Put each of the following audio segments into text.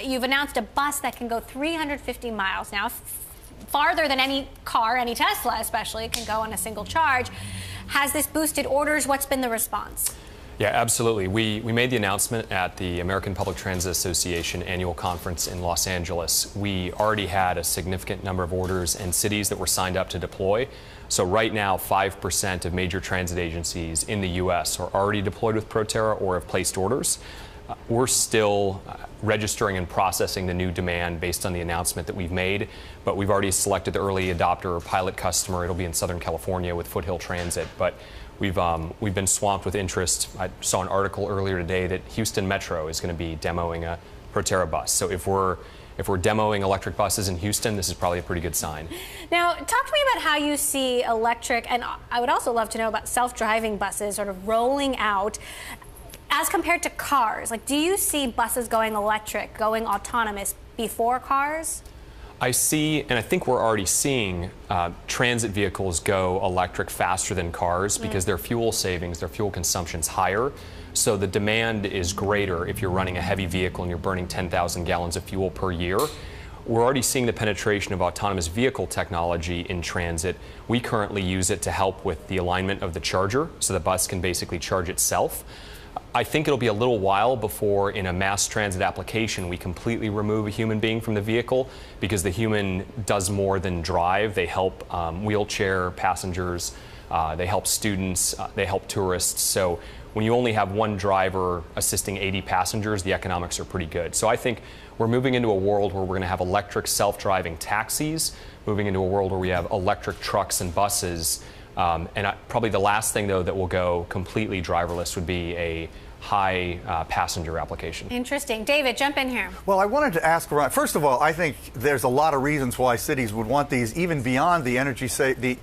You've announced a bus that can go 350 miles now, farther than any car, any Tesla especially, can go on a single charge. Has this boosted orders? What's been the response? Yeah, absolutely. We made the announcement at the American Public Transit Association annual conference in Los Angeles. We already had a significant number of orders and cities that were signed up to deploy. So right now, 5% of major transit agencies in the U.S. are already deployed with Proterra or have placed orders. We're still registering and processing the new demand based on the announcement that we've made, but we've already selected the early adopter or pilot customer. It'll be in Southern California with Foothill Transit, but we've been swamped with interest. I saw an article earlier today that Houston Metro is going to be demoing a Proterra bus. So if we're demoing electric buses in Houston, this is probably a pretty good sign. Now, talk to me about how you see electric, and I would also love to know about self-driving buses sort of rolling out as compared to cars. Like, do you see buses going electric, going autonomous before cars? I see, and I think we're already seeing transit vehicles go electric faster than cars because their fuel savings, their fuel consumption's higher. So the demand is greater if you're running a heavy vehicle and you're burning 10,000 gallons of fuel per year. We're already seeing the penetration of autonomous vehicle technology in transit. We currently use it to help with the alignment of the charger, so the bus can basically charge itself. I think it'll be a little while before in a mass transit application we completely remove a human being from the vehicle, because the human does more than drive. They help wheelchair passengers, they help students, they help tourists. So when you only have one driver assisting 80 passengers, the economics are pretty good. So I think we're moving into a world where we're going to have electric self-driving taxis, moving into a world where we have electric trucks and buses. Probably the last thing, though, that will go completely driverless would be a high passenger application. Interesting. David, jump in here. Well, I wanted to ask, first of all, I think there's a lot of reasons why cities would want these, even beyond the energy, the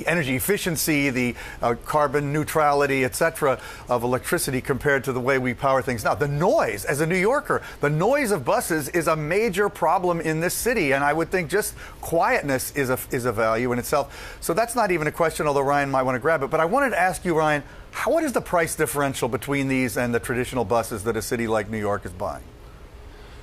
energy efficiency, the carbon neutrality, etc., of electricity compared to the way we power things now. The noise, as a New Yorker, the noise of buses is a major problem in this city, and I would think just quietness is a value in itself. So that's not even a question, although Ryan might want to grab it. But I wanted to ask you, Ryan, what is the price differential between these and the traditional buses that a city like New York is buying?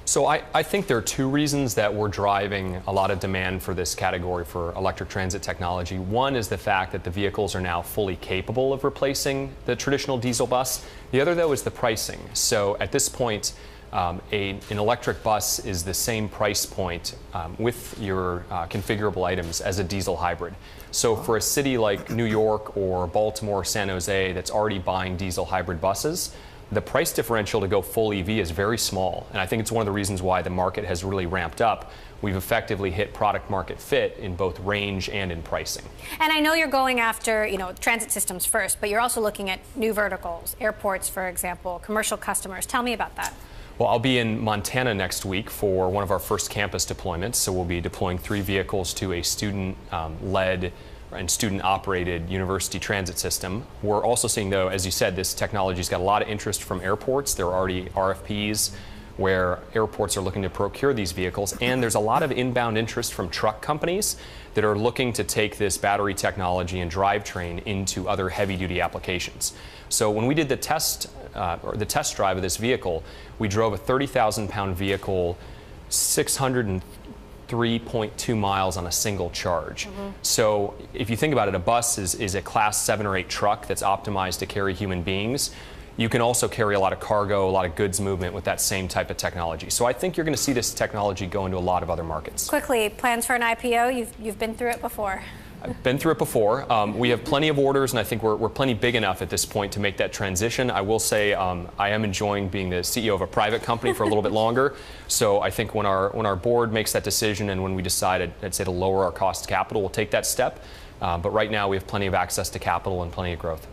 So I think there are two reasons that we're driving a lot of demand for this category for electric transit technology. One is the fact that the vehicles are now fully capable of replacing the traditional diesel bus. The other, though, is the pricing. So at this point, an electric bus is the same price point with your configurable items as a diesel hybrid. So for a city like New York or Baltimore or San Jose that's already buying diesel hybrid buses, the price differential to go full EV is very small. And I think it's one of the reasons why the market has really ramped up. We've effectively hit product market fit in both range and in pricing. And I know you're going after, transit systems first, but you're also looking at new verticals, airports, for example, commercial customers. Tell me about that. Well, I'll be in Montana next week for one of our first campus deployments. So we'll be deploying 3 vehicles to a student-led and student-operated university transit system. We're also seeing, though, as you said, this technology's got a lot of interest from airports. There are already RFPs where airports are looking to procure these vehicles, and there's a lot of inbound interest from truck companies that are looking to take this battery technology and drivetrain into other heavy-duty applications. So when we did the test drive of this vehicle, we drove a 30,000-pound vehicle 603.2 miles on a single charge. So if you think about it, a bus is a class 7 or 8 truck that's optimized to carry human beings. You can also carry a lot of cargo, a lot of goods movement with that same type of technology. So I think you're going to see this technology go into a lot of other markets. Quickly, plans for an IPO? You've been through it before. I've been through it before. We have plenty of orders, and I think we're plenty big enough at this point to make that transition. I will say I am enjoying being the CEO of a private company for a little bit longer. So I think when our board makes that decision and when we decide, I'd say, to lower our cost of capital, we'll take that step. But right now we have plenty of access to capital and plenty of growth.